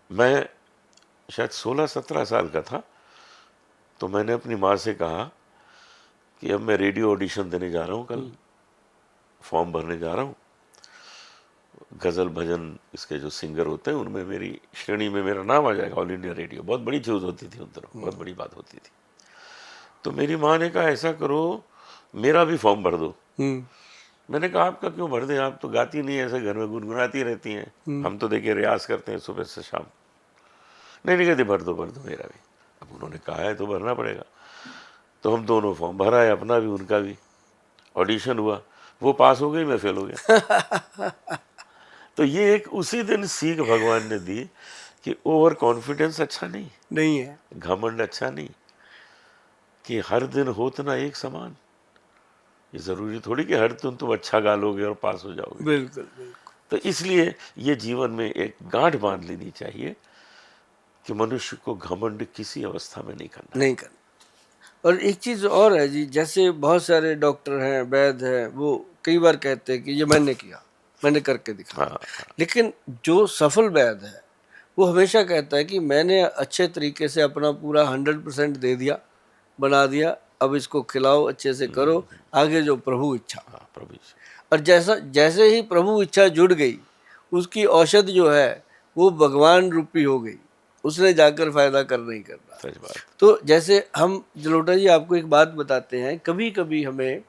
मैं शायद 16-17 साल का था, तो मैंने अपनी माँ से कहा कि अब मैं रेडियो ऑडिशन देने जा रहा हूँ, कल फॉर्म भरने जा रहा हूँ। गज़ल भजन इसके जो सिंगर होते हैं उनमें मेरी श्रेणी में मेरा नाम आ जाएगा, ऑल इंडिया रेडियो। बहुत बड़ी चीज़ होती थी उन तरफ, बहुत बड़ी बात होती थी। तो मेरी माँ ने कहा ऐसा करो, मेरा भी फॉर्म भर दो। मैंने कहा आपका क्यों भर दें, आप तो गाती नहीं है, ऐसे घर में गुनगुनाती रहती हैं, हम तो देखिए रियाज करते हैं सुबह से शाम। नहीं कहती भर दो मेरा भी। अब उन्होंने कहा है तो भरना पड़ेगा। तो हम दोनों फॉर्म भरा है, अपना भी उनका भी। ऑडिशन हुआ, वो पास हो गई, मैं फेल हो गया। तो ये एक उसी दिन सीख भगवान ने दी कि ओवर कॉन्फिडेंस अच्छा नहीं है, घमंड अच्छा नहीं, कि हर दिन होत ना एक समान। ये जरूरी थोड़ी कि हर दिन तुम अच्छा गा लोगे और पास हो जाओगे। बिल्कुल बिल्कुल। तो इसलिए ये जीवन में एक गांठ बांध लेनी चाहिए कि मनुष्य को घमंड किसी अवस्था में नहीं करना। और एक चीज और है जी, जैसे बहुत सारे डॉक्टर हैं, वैद्य हैं, वो कई बार कहते हैं कि ये मैंने किया, मैंने करके दिखाया। लेकिन जो सफल वैद्य है वो हमेशा कहता है कि मैंने अच्छे तरीके से अपना पूरा 100% दे दिया, बना दिया, अब इसको खिलाओ, अच्छे से करो, आगे जो प्रभु इच्छा। प्रभु इच्छा। और जैसे ही प्रभु इच्छा जुड़ गई, उसकी औषध जो है वो भगवान रूपी हो गई, उसने जाकर फायदा करना ही करना। सच बात। तो जैसे हम जलोटा जी आपको एक बात बताते हैं, कभी कभी हमें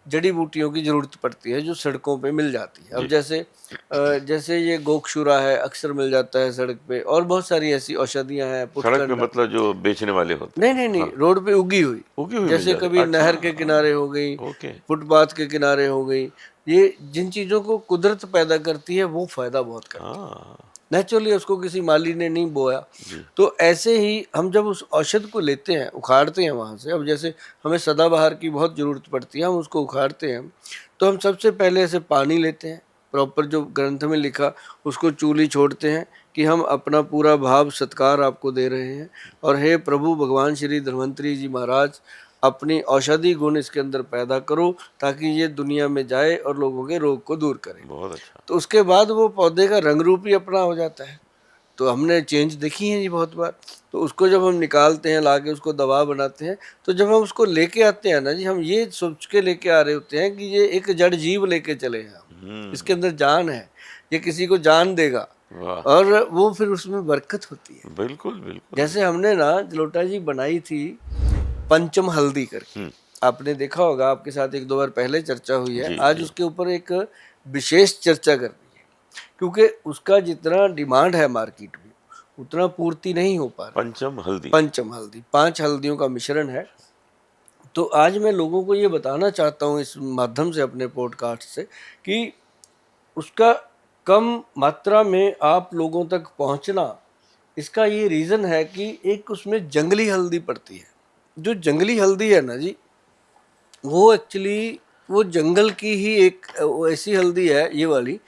जड़ी बूटियों की जरूरत पड़ती है जो सड़कों पे मिल जाती है। अब जैसे ये गोक्षुरा है, अक्सर मिल जाता है सड़क पे, और बहुत सारी ऐसी औषधियां हैं। सड़क पे मतलब जो बेचने वाले होते हैं? नहीं, रोड पे उगी हुई जैसे कभी नहर के किनारे हो गई, फुटपाथ के किनारे हो गई। ये जिन चीजों को कुदरत पैदा करती है वो फायदा बहुत करती है, नेचुरली उसको किसी माली ने नहीं बोया। तो ऐसे ही हम जब उस औषध को लेते हैं, उखाड़ते हैं वहाँ से, अब जैसे हमें सदाबहार की बहुत ज़रूरत पड़ती है, हम उसको उखाड़ते हैं, तो हम सबसे पहले ऐसे पानी लेते हैं, प्रॉपर जो ग्रंथ में लिखा उसको चूली छोड़ते हैं कि हम अपना पूरा भाव सत्कार आपको दे रहे हैं, और हे प्रभु भगवान श्री धन्वंतरी जी महाराज, अपनी औषधि गुण इसके अंदर पैदा करो ताकि ये दुनिया में जाए और लोगों के रोग को दूर करे। बहुत अच्छा। तो उसके बाद वो पौधे का रंग रूप ही अपना हो जाता है। तो हमने चेंज देखी है जी बहुत बार। तो उसको जब हम निकालते हैं, लाके उसको दवा बनाते हैं, तो जब हम उसको लेके आते हैं ना जी, हम ये सोच के लेके आ रहे होते हैं कि ये एक जड़ जीव लेके चले हैं हम, इसके अंदर जान है, ये किसी को जान देगा, और वो फिर उसमें बरकत होती है। बिल्कुल बिल्कुल। जैसे हमने ना जलोटा जी बनाई थी पंचम हल्दी करके, आपने देखा होगा, आपके साथ एक दो बार पहले चर्चा हुई है। आज उसके ऊपर एक विशेष चर्चा करनी है, क्योंकि उसका जितना डिमांड है मार्केट में उतना पूर्ति नहीं हो पा रहा। पंचम हल्दी 5 हल्दियों का मिश्रण है। तो आज मैं लोगों को ये बताना चाहता हूँ इस माध्यम से, अपने पॉडकास्ट से, कि उसका कम मात्रा में आप लोगों तक पहुँचना, इसका ये रीज़न है कि एक उसमें जंगली हल्दी पड़ती है। जो जंगली हल्दी है ना जी, वो एक्चुअली वो जंगल की ही एक ऐसी हल्दी है, ये वाली,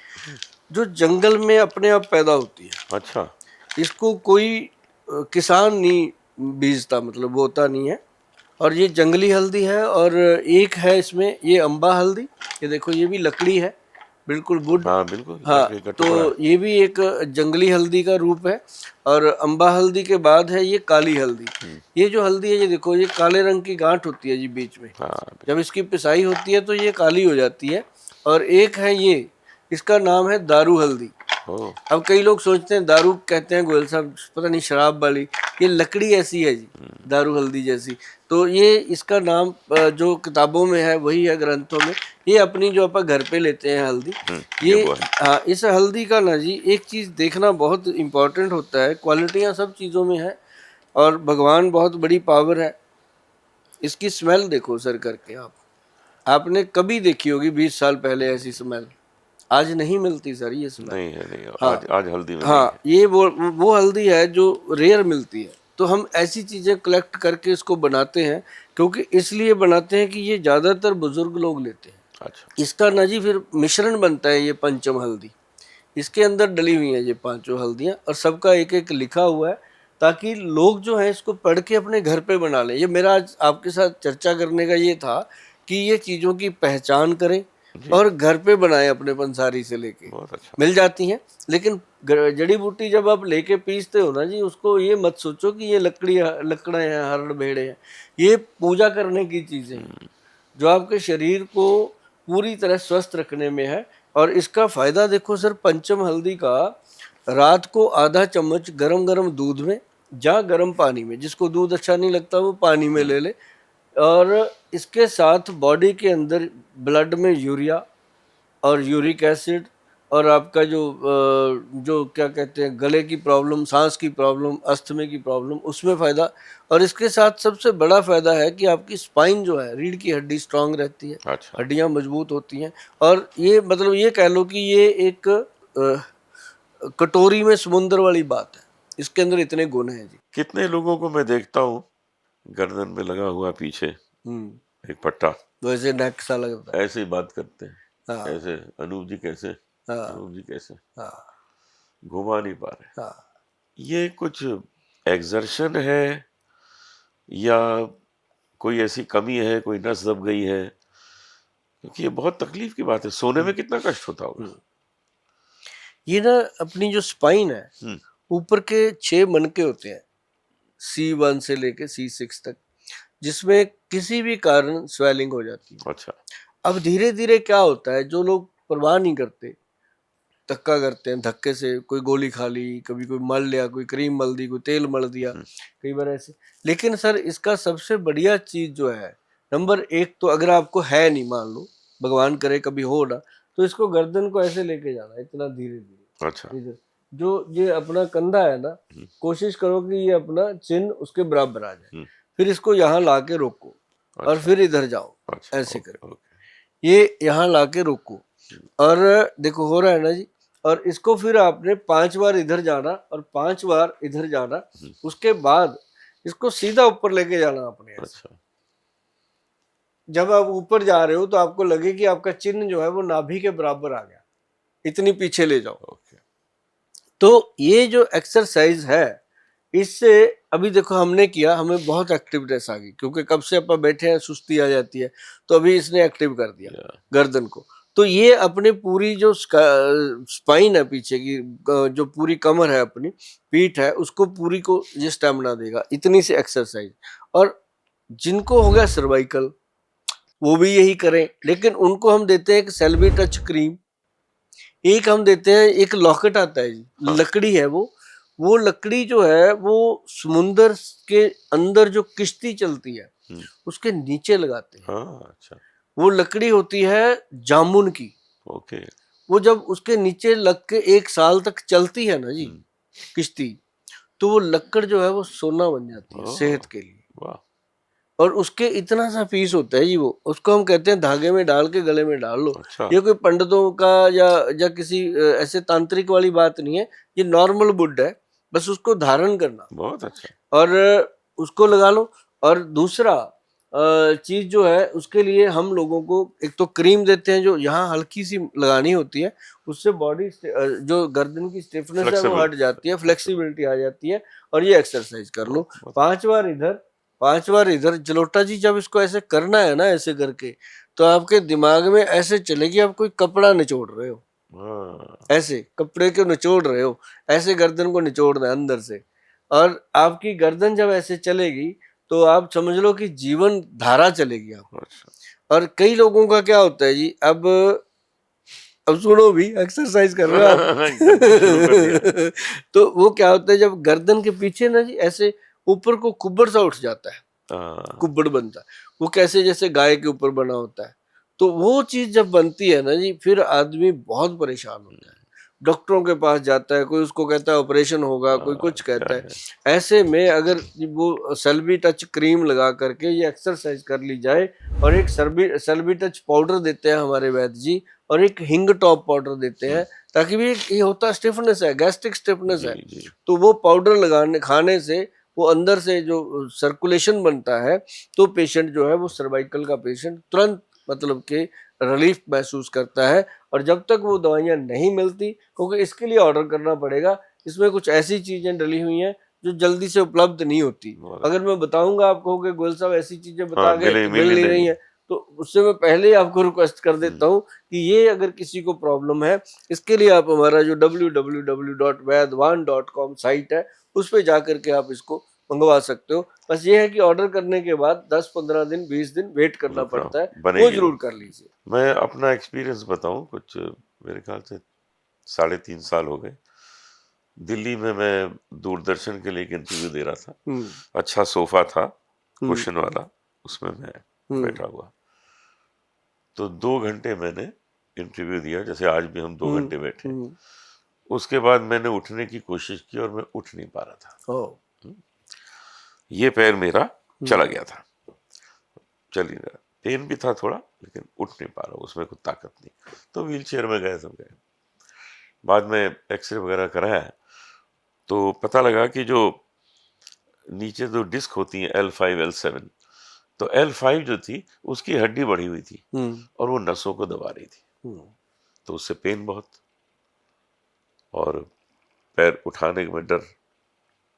जो जंगल में अपने आप पैदा होती है। अच्छा। इसको कोई किसान नहीं बीजता, मतलब बोता नहीं है, और ये जंगली हल्दी है। और एक है इसमें ये अम्बा हल्दी, ये देखो ये भी लकड़ी है, बिल्कुल वुड। हाँ बिल्कुल। हाँ, तो ये भी एक जंगली हल्दी का रूप है। और अम्बा हल्दी के बाद है ये काली हल्दी। ये जो हल्दी है, ये देखो, ये काले रंग की गांठ होती है जी बीच में। जब इसकी पिसाई होती है तो ये काली हो जाती है। और एक है ये, इसका नाम है दारू हल्दी। अब कई लोग सोचते हैं दारू कहते हैं गोयल साहब, पता नहीं शराब वाली, ये लकड़ी ऐसी है जी, दारू हल्दी जैसी। तो ये इसका नाम जो किताबों में है वही है, ग्रंथों में। ये अपनी जो अपन घर पे लेते हैं हल्दी, ये हाँ, इस हल्दी का ना जी एक चीज़ देखना बहुत इम्पोर्टेंट होता है। क्वालिटियाँ सब चीज़ों में है, और भगवान बहुत बड़ी पावर है। इसकी स्मेल देखो सर करके, आपने कभी देखी होगी 20 साल पहले ऐसी स्मेल, आज नहीं मिलती सर ये स्मेल। नहीं है, नहीं। हाँ, आज हल्दी में हाँ, नहीं है। ये वो हल्दी है जो रेयर मिलती है। तो हम ऐसी चीज़ें कलेक्ट करके इसको बनाते हैं, क्योंकि इसलिए बनाते हैं कि ये ज़्यादातर बुजुर्ग लोग लेते हैं। अच्छा। इसका ना जी फिर मिश्रण बनता है ये पंचम हल्दी, इसके अंदर डली हुई है ये 5 हल्दियाँ, और सबका एक एक लिखा हुआ है, ताकि लोग जो है इसको पढ़ के अपने घर पे बना लें। ये मेरा आज आपके साथ चर्चा करने का ये था कि ये चीज़ों की पहचान करें और घर पे बनाएं, अपने पंसारी से लेके। बहुत अच्छा। मिल जाती हैं, लेकिन जड़ी बूटी जब आप लेके पीसते हो ना जी, उसको ये मत सोचो कि ये लकड़े हैं, हरड़ भेड़े हैं। ये पूजा करने की चीजें हैं जो आपके शरीर को पूरी तरह स्वस्थ रखने में है। और इसका फायदा देखो सर, पंचम हल्दी का रात को आधा चम्मच गरम गरम दूध में या गरम पानी में, जिसको दूध अच्छा नहीं लगता वो पानी में ले ले, और इसके साथ बॉडी के अंदर ब्लड में यूरिया और यूरिक एसिड और आपका जो क्या कहते हैं गले की प्रॉब्लम, सांस की प्रॉब्लम, अस्थमे की प्रॉब्लम, उसमें फ़ायदा। और इसके साथ सबसे बड़ा फ़ायदा है कि आपकी स्पाइन जो है, रीढ़ की हड्डी स्ट्रांग रहती है, अच्छा। हड्डियां मजबूत होती हैं। और ये मतलब ये कह लो कि ये एक कटोरी में समुंदर वाली बात है, इसके अंदर इतने गुण हैं जी। कितने लोगों को मैं देखता हूँ गर्दन में लगा हुआ पीछे एक पट्टा, वैसे नेक सा लगता है। ऐसे ही बात करते हैं, हाँ ऐसे अनूप जी कैसे, हाँ अनूप जी कैसे, हाँ घुमा नहीं पा रहे। हाँ। ये कुछ एक्सर्शन है या कोई ऐसी कमी है, कोई नस दब गई है? क्योंकि ये बहुत तकलीफ की बात है, सोने में कितना कष्ट होता होगा। ये ना अपनी जो स्पाइन है, ऊपर के 6 मनके होते हैं, C1 से लेके C6 तक, जिसमें किसी भी कारण स्वेलिंग हो जाती है। अच्छा। अब धीरे धीरे क्या होता है, जो लोग परवाह नहीं करते, धक्का करते हैं, धक्के से कोई गोली खा ली, कभी कोई मल लिया, कोई क्रीम मल दी, कोई तेल मल दिया, कई बार ऐसे। लेकिन सर इसका सबसे बढ़िया चीज जो है, नंबर 1 तो अगर आपको है नहीं, मान लो भगवान करे कभी हो ना, तो इसको गर्दन को ऐसे लेके जाना, इतना धीरे धीरे। अच्छा। इधर जो ये अपना कंधा है ना, कोशिश करो कि ये अपना चिन्ह उसके बराबर आ जाए, फिर इसको यहाँ ला के रोको और फिर इधर जाओ, ऐसे करो, ये यहाँ ला के रोको और देखो हो रहा है ना जी। और इसको फिर आपने 5 बार इधर जाना और 5 बार इधर जाना, उसके बाद इसको सीधा ऊपर लेके जाना अपने। अच्छा। जब आप ऊपर जा रहे हो तो आपको लगे कि आपका चिन्ह जो है वो नाभि के बराबर आ गया, इतनी पीछे ले जाओ। तो ये जो एक्सरसाइज है, इससे अभी देखो हमने किया, हमें बहुत एक्टिवनेस आ गई, क्योंकि कब से अपन बैठे हैं, सुस्ती आ जाती है, तो अभी इसने एक्टिव कर दिया गर्दन को। तो ये अपने पूरी जो स्पाइन है पीछे की, जो पूरी कमर है, अपनी पीठ है, उसको पूरी को ये स्टेमिना देगा, इतनी सी एक्सरसाइज। और जिनको हो गया सर्वाइकल, वो भी यही करें, लेकिन उनको हम देते हैं एक सेल्वी टच क्रीम, एक हम देते हैं एक लॉकेट आता है जी, लकड़ी है वो लकड़ी जो है वो समुंदर के अंदर जो किश्ती चलती है उसके नीचे लगाते हैं। अच्छा। वो लकड़ी होती है जामुन की। ओके। वो जब उसके नीचे लग के 1 साल तक चलती है ना जी किश्ती, तो वो लकड़ जो है वो सोना बन जाती है सेहत के लिए। वाह। और उसके इतना सा पीस होता है जी, वो उसको हम कहते हैं धागे में डाल के गले में डाल लो। अच्छा। ये कोई पंडितों का या किसी ऐसे तांत्रिक वाली बात नहीं है, ये नॉर्मल वुड है, बस उसको धारण करना। बहुत अच्छा। और उसको लगा लो। और दूसरा चीज जो है, उसके लिए हम लोगों को एक तो क्रीम देते हैं जो यहाँ हल्की सी लगानी होती है, उससे बॉडी जो गर्दन की स्टिफनेस है वो हट जाती है, फ्लेक्सिबिलिटी आ जाती है। और ये एक्सरसाइज कर लो 5 बार इधर 5 बार इधर। जलोटा जी जब इसको ऐसे करना है ना, ऐसे करके, तो आपके दिमाग में ऐसे चलेगी आप कोई कपड़ा निचोड़ रहे हो, ऐसे कपड़े को निचोड़ रहे हो, ऐसे गर्दन को निचोड़ना है अंदर से। और आपकी गर्दन जब ऐसे चलेगी तो आप समझ लो कि जीवन धारा चलेगी आप। और कई लोगों का क्या होता है जी, अब सुनो भी, एक्सरसाइज कर रहे हो आप तो वो क्या होता है, जब गर्दन के पीछे ना जी ऐसे ऊपर को कुब्बड़ सा उठ जाता है, कुब्बड़ बनता है, वो कैसे जैसे गाय के ऊपर बना होता है। तो वो चीज जब बनती है ना जी, फिर आदमी बहुत परेशान होता है, डॉक्टरों के पास जाता है, कोई उसको कहता है ऑपरेशन होगा, कोई कुछ कहता है। ऐसे में अगर वो सेल्वी टच क्रीम लगा करके ये एक्सरसाइज कर ली जाए, और एक सेल्वी टच पाउडर देते हैं हमारे वैद्य जी, और एक हिंग टॉप पाउडर देते हैं, ताकि भी ये होता स्टिफनेस है, गैस्ट्रिक स्टिफनेस है, तो वो पाउडर खाने से वो अंदर से जो सर्कुलेशन बनता है, तो पेशेंट जो है वो सर्वाइकल का पेशेंट तुरंत मतलब के रिलीफ महसूस करता है। और जब तक वो दवाइयाँ नहीं मिलती, क्योंकि इसके लिए ऑर्डर करना पड़ेगा, इसमें कुछ ऐसी चीजें डली हुई हैं जो जल्दी से उपलब्ध नहीं होती। अगर मैं बताऊंगा, आप कहोगे गोयल साहब ऐसी चीजें बता गए मिल नहीं रही है, तो उससे मैं पहले ही आपको रिक्वेस्ट कर देता हूँ कि ये अगर किसी को प्रॉब्लम है, इसके लिए आप हमारा जो www.vaidwan.com साइट है उस पे जाकर के आप इसको मंगवा सकते हो। बस ये है कि ऑर्डर करने के बाद 10-15 दिन 20 दिन वेट करना पड़ता है, वो जरूर कर लीजिए। मैं अपना एक्सपीरियंस बताऊं, कुछ मेरे ख्याल से 3.5 साल हो गए, दिल्ली में मैं दूरदर्शन के लिए एक इंटरव्यू दे रहा था। अच्छा सोफा था कुशन वाला, उसमें मैं बैठा हुआ, तो 2 घंटे मैंने इंटरव्यू दिया, जैसे आज भी हम 2 घंटे बैठे। उसके बाद मैंने उठने की कोशिश की और मैं उठ नहीं पा रहा था। ये पैर मेरा चला गया था, चल ही रहा, पेन भी था थोड़ा, लेकिन उठ नहीं पा रहा, उसमें कुछ ताकत नहीं। तो व्हील चेयर में गए, सब गए। बाद में एक्सरे वगैरह कराया तो पता लगा कि जो नीचे जो डिस्क होती है L5 L7, तो L5 जो थी उसकी हड्डी बढ़ी हुई थी और वो नसों को दबा रही थी, तो उससे पेन बहुत, और पैर उठाने में डर,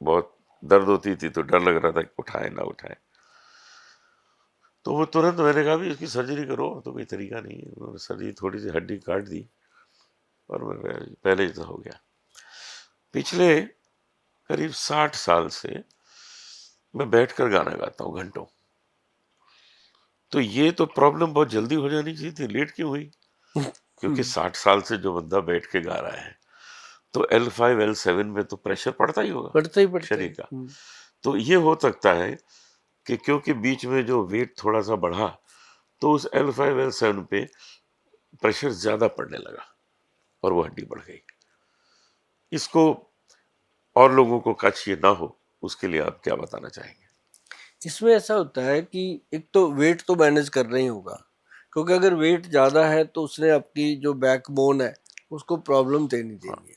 बहुत दर्द होती थी, तो डर लग रहा था कि उठाए ना उठाए। तो वो तुरंत मैंने कहा भी इसकी सर्जरी करो, तो कोई तरीका नहीं है। उन्होंने सर्जरी, थोड़ी सी हड्डी काट दी और मैं पहले जैसा हो गया। पिछले करीब 60 साल से मैं बैठकर गाना गाता हूँ घंटों, तो ये तो प्रॉब्लम बहुत जल्दी हो जानी चाहिए थी, लेट क्यों हुई? क्योंकि 60 साल से जो बंदा बैठ के गा रहा है, तो L5 L7 में तो प्रेशर पड़ता ही होगा, पड़ता ही शरीर का। तो ये हो सकता है कि क्योंकि बीच में जो वेट थोड़ा सा बढ़ा, तो उस L5 L7 पे प्रेशर ज्यादा पड़ने लगा और वो हड्डी बढ़ गई। इसको और लोगों को कच ये ना हो, उसके लिए आप क्या बताना चाहेंगे? इसमें ऐसा होता है कि एक तो वेट तो मैनेज करना ही होगा, क्योंकि अगर वेट ज्यादा है तो उसने आपकी जो बैकबोन है उसको प्रॉब्लम देनी देनी है।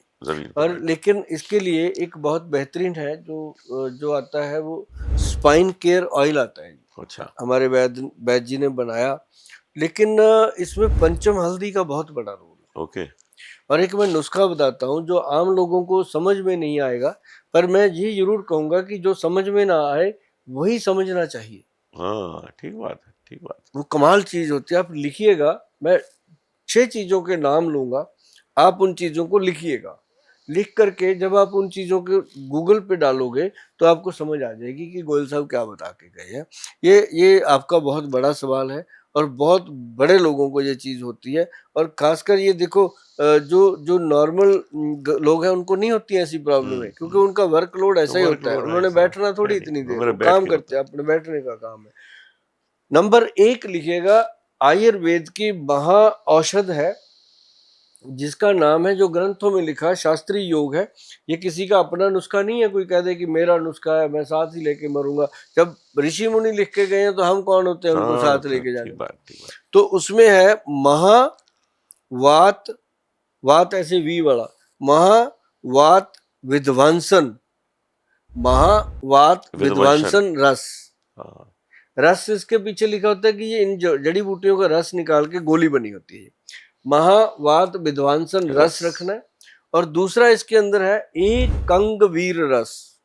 और लेकिन इसके लिए एक बहुत बेहतरीन है जो आता है, वो स्पाइन केयर ऑयल आता है। अच्छा, हमारे वैद्य जी ने बनाया, लेकिन इसमें पंचम हल्दी का बहुत बड़ा रोल है। ओके। और एक मैं नुस्खा बताता हूँ जो आम लोगों को समझ में नहीं आएगा, पर मैं ये जरूर कहूंगा कि जो समझ में ना आए वही समझना चाहिए। हाँ, ठीक बात है, ठीक बात है। वो कमाल चीज होती है। आप लिखिएगा, मैं 6 चीजों के नाम लूंगा, आप उन चीजों को लिखिएगा। लिख करके जब आप उन चीजों के गूगल पे डालोगे तो आपको समझ आ जाएगी कि गोयल साहब क्या बता के गए हैं। ये आपका बहुत बड़ा सवाल है और बहुत बड़े लोगों को ये चीज होती है। और खासकर ये देखो, जो जो नॉर्मल लोग हैं उनको नहीं होती ऐसी प्रॉब्लम है, क्योंकि उनका वर्कलोड ऐसा ही होता है, उन्होंने बैठना थोड़ी इतनी देर, काम करते हैं, अपने बैठने का काम है। नंबर 1 लिखिएगा, आयुर्वेद की महा औषध है जिसका नाम है, जो ग्रंथों में लिखा है, शास्त्रीय योग है। ये किसी का अपना नुस्खा नहीं है, कोई कह दे कि मेरा नुस्खा है मैं साथ ही लेके मरूंगा। जब ऋषि मुनि लिख के गए हैं तो हम कौन होते हैं उनको साथ लेके जाने? तो उसमें है महावात, वात ऐसे वी वाला, महावात विध्वंसन, महावात विध्वंसन रस। रस इसके पीछे लिखा होता है कि ये इन जड़ी बूटियों का रस निकाल के गोली बनी होती है। महावात विध्वंसन रस रखना है। और दूसरा इसके अंदर है एक अंग वीर रस,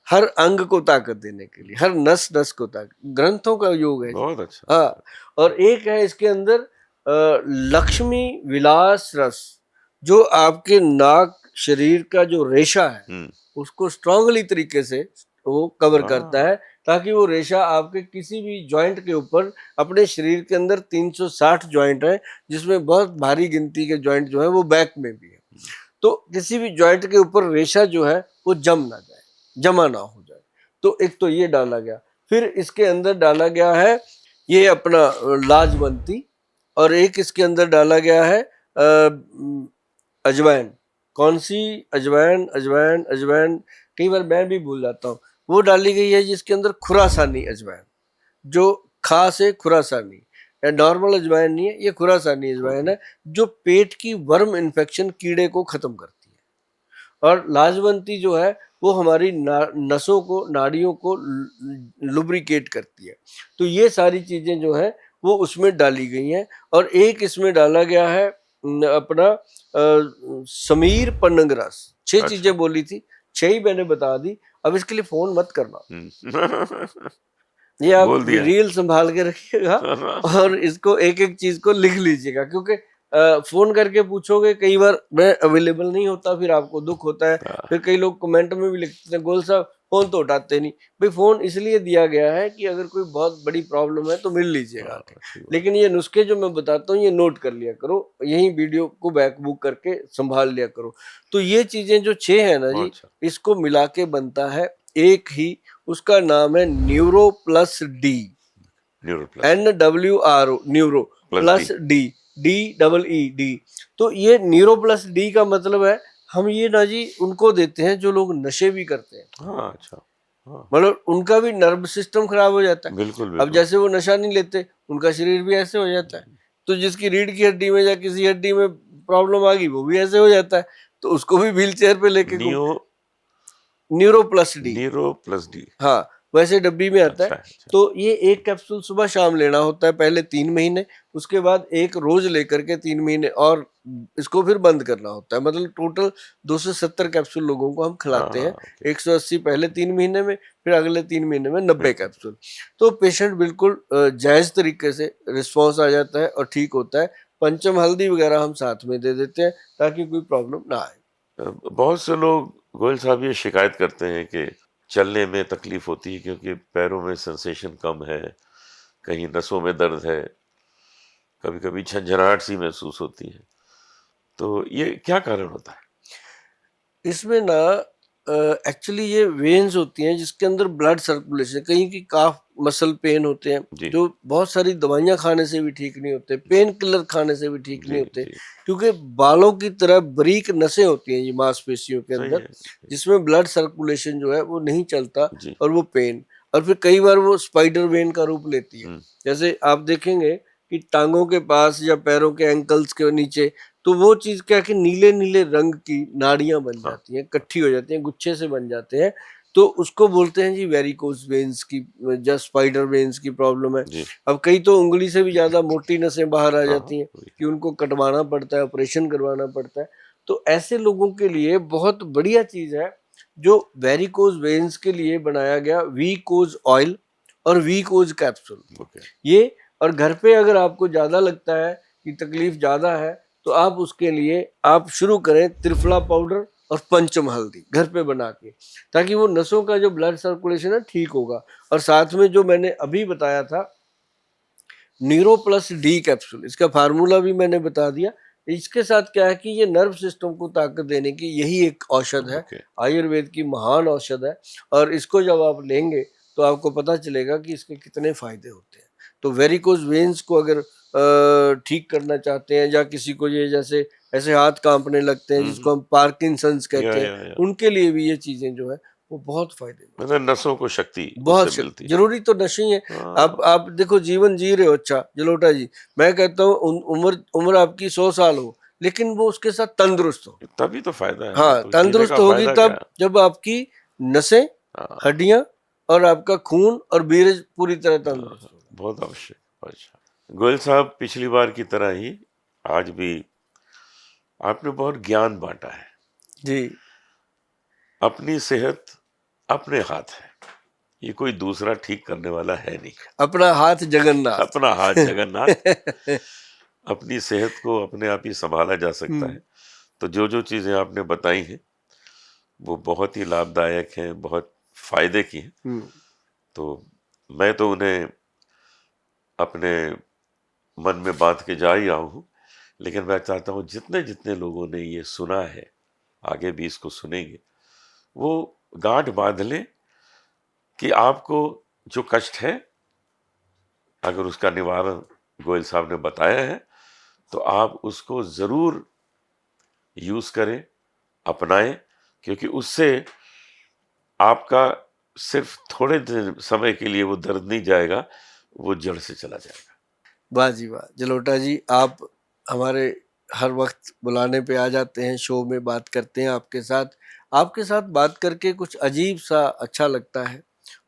हर अंग को ताकत देने के लिए, हर नस नस को ताकत, ग्रंथों का योग है। बहुत अच्छा। हाँ, और एक है इसके अंदर लक्ष्मी विलास रस, जो आपके नाक शरीर का जो रेशा है उसको स्ट्रांगली तरीके से वो कवर करता है, ताकि वो रेशा आपके किसी भी जॉइंट के ऊपर, अपने शरीर के अंदर 360 जॉइंट है, जिसमें बहुत भारी गिनती के जॉइंट जो है वो बैक में भी है, तो किसी भी जॉइंट के ऊपर रेशा जो है वो जम ना जाए, जमा ना हो जाए। तो एक तो ये डाला गया। फिर इसके अंदर डाला गया है ये अपना लाजवंती, और एक इसके अंदर डाला गया है अजवाइन। कौन सी? अजवाइन अजवाइन अजवाइन, कई बार मैं भी भूल जाता हूँ। वो डाली गई है जिसके अंदर खुरासानी अजवाइन, जो खास है खुरासानी, नॉर्मल अजवाइन नहीं है, ये खुरासानी अजवाइन है, जो पेट की वर्म इन्फेक्शन कीड़े को खत्म करती है। और लाजवंती जो है वो हमारी नसों को, नाड़ियों को लुब्रिकेट करती है। तो ये सारी चीजें जो है वो उसमें डाली गई हैं। और एक इसमें डाला गया है अपना समीर पन्नग रस। 6 चीजें बोली थी, 6 ही मैंने बता दी। अब इसके लिए फोन मत करना। ये आप बोल दिया। रील संभाल के रखिएगा और इसको एक एक चीज को लिख लीजिएगा, क्योंकि फोन करके पूछोगे, कई बार मैं अवेलेबल नहीं होता, फिर आपको दुख होता है। फिर कई लोग कमेंट में भी लिखते हैं, गोल साहब फोन तो उठाते नहीं। भाई फोन इसलिए दिया गया है कि अगर कोई बहुत बड़ी प्रॉब्लम है तो मिल लीजिएगा आके। लेकिन ये नुस्खे जो मैं बताता हूँ ये नोट कर लिया करो, यही वीडियो को बैक बुक करके संभाल लिया करो। तो ये चीजें जो 6 है ना जी, अच्छा। इसको मिला के बनता है एक ही, उसका नाम है neuro plus D, neuro plus NWRO, neuro plus D, DEE। तो ये न्यूरो प्लस डी का मतलब है, हम ये ना जी उनको देते हैं जो लोग नशे भी करते हैं। हाँ, अच्छा, हाँ, मतलब उनका भी नर्व सिस्टम खराब हो जाता है। बिल्कुल अब बिल्कुल। जैसे वो नशा नहीं लेते, उनका शरीर भी ऐसे हो जाता है। तो जिसकी रीढ़ की हड्डी में या किसी हड्डी में प्रॉब्लम आ गई, वो भी ऐसे हो जाता है, तो उसको भी व्हील चेयर पे लेके घूम। Neuro plus D, neuro plus D, हाँ वैसे डब्बी में आता अच्छा है। अच्छा। तो ये एक कैप्सूल सुबह शाम लेना होता है पहले 3 महीने, उसके बाद एक रोज लेकर के 3 महीने, और इसको फिर बंद करना होता है। मतलब टोटल 270 कैप्सूल लोगों को हम खिलाते हैं। 180 पहले 3 महीने में, फिर अगले 3 महीने में 90 कैप्सूल। तो पेशेंट बिल्कुल जायज तरीके से रिस्पॉन्स आ जाता है और ठीक होता है। पंचम हल्दी वगैरह हम साथ में दे देते हैं ताकि कोई प्रॉब्लम ना आए। बहुत से लोग गोयल साहब ये शिकायत करते हैं कि चलने में तकलीफ होती है क्योंकि पैरों में सेंसेशन कम है, कहीं नसों में दर्द है, कभी कभी झंझनाहट सी महसूस होती है। तो ये क्या कारण होता है? इसमें ना एक्चुअली ये वेन्स होती हैं जिसके अंदर ब्लड सर्कुलेशन, कहीं की काफ मसल पेन होते हैं जो बहुत सारी दवाइयां खाने से भी ठीक नहीं होते, पेन किलर खाने से भी ठीक नहीं होते, क्योंकि बालों की तरह बारीक नसें होती हैं ये मांसपेशियों के अंदर, जिसमें ब्लड सर्कुलेशन जो है वो नहीं चलता, और वो पेन, और फिर कई बार वो स्पाइडर वेन का रूप लेती है। जैसे आप देखेंगे कि टांगों के पास या पैरों के एंकल्स के नीचे, तो वो चीज क्या कि नीले नीले रंग की नाड़ियां बन जाती हैं, इकट्ठी हो जाती हैं, गुच्छे से बन जाते हैं, तो उसको बोलते हैं जी वेरिकोज वेन्स की, या स्पाइडर वेन्स की प्रॉब्लम है। अब कई तो उंगली से भी ज्यादा मोटी नसें बाहर आ जाती हैं कि उनको कटवाना पड़ता है, ऑपरेशन करवाना पड़ता है। तो ऐसे लोगों के लिए बहुत बढ़िया चीज है जो वेरिकोज वेन्स के लिए बनाया गया, वीकोज ऑयल और वीकोज कैप्सूल। ये, और घर पे अगर आपको ज्यादा लगता है कि तकलीफ ज्यादा है, तो आप उसके लिए आप शुरू करें त्रिफला पाउडर और पंचम हल्दी घर पे बना के, ताकि वो नसों का जो ब्लड सर्कुलेशन है ठीक होगा। और साथ में जो मैंने अभी बताया था न्यूरो प्लस डी कैप्सूल, इसका फार्मूला भी मैंने बता दिया। इसके साथ क्या है कि ये नर्व सिस्टम को ताकत देने की यही एक औषध है, आयुर्वेद की महान औषध है। और इसको जब आप लेंगे तो आपको पता चलेगा कि इसके कितने फायदे होते हैं। तो वेरिकोज वेन्स को अगर ठीक करना चाहते हैं, या किसी को ये जैसे ऐसे हाथ कांपने लगते हैं जिसको हम पार्किंसंस कहते हैं, उनके लिए भी ये चीजें जो है वो बहुत फायदे, मतलब नसों को शक्ति बहुत मिलती है। जरूरी तो नशे ही है। आप देखो जीवन जी रहे हो, अच्छा जलोटा जी, मैं कहता हूँ उम्र आपकी 100 साल हो, लेकिन वो उसके साथ तंदुरुस्त हो, तभी तो फायदा है। हाँ, तो तंदुरुस्त होगी तब जब आपकी नसें, हड्डियां और आपका खून और बीरज पूरी तरह तंदुरुस्त हो। बहुत आवश्यक। अच्छा गोयल साहब, पिछली बार की तरह ही आज भी आपने बहुत ज्ञान बांटा है जी। अपनी सेहत अपने हाथ है, ये कोई दूसरा ठीक करने वाला है नहीं। अपना हाथ जगन्नाथ, अपना हाथ जगन्नाथ। अपनी सेहत को अपने आप ही संभाला जा सकता है। तो जो जो चीजें आपने बताई हैं वो बहुत ही लाभदायक हैं, बहुत फायदे की हैं। तो मैं तो उन्हें अपने मन में बांध के जा ही रहा हूँ, लेकिन मैं चाहता हूँ जितने जितने लोगों ने ये सुना है, आगे भी इसको सुनेंगे, वो गांठ बांध लें कि आपको जो कष्ट है, अगर उसका निवारण गोयल साहब ने बताया है तो आप उसको जरूर यूज करें, अपनाएं, क्योंकि उससे आपका सिर्फ थोड़े समय के लिए वो दर्द नहीं जाएगा, वो जड़ से चला जाएगा। वाह जी वाह जलोटा जी, आप हमारे हर वक्त बुलाने पे आ जाते हैं, शो में बात करते हैं आपके साथ बात करके कुछ अजीब सा अच्छा लगता है,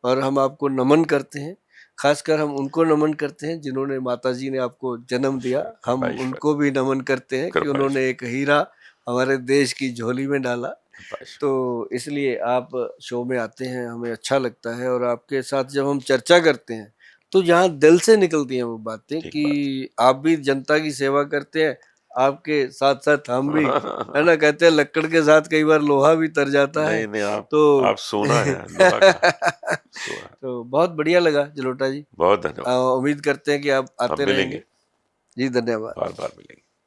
और हम आपको नमन करते हैं। खासकर हम उनको नमन करते हैं जिन्होंने, माता जी ने आपको जन्म दिया, हम उनको भी नमन करते हैं कि उन्होंने एक हीरा हमारे देश की झोली में डाला। पास। तो इसलिए आप शो में आते हैं, हमें अच्छा लगता है, और आपके साथ जब हम चर्चा करते हैं तो यहाँ दिल से निकलती हैं वो बातें ठीक कि बात। आप भी जनता की सेवा करते हैं, आपके साथ साथ हम भी, है ना, कहते हैं लक्कड़ के साथ कई बार लोहा भी तर जाता है। नहीं नहीं, तो आप सोना है, लोहा का सोना। तो बहुत बढ़िया लगा जलोटा जी। बहुत धन्यवाद। उम्मीद करते हैं कि आप हम आते मिलेंगे, रहेंगे। जी धन्यवाद। बार बार मिलेंगे।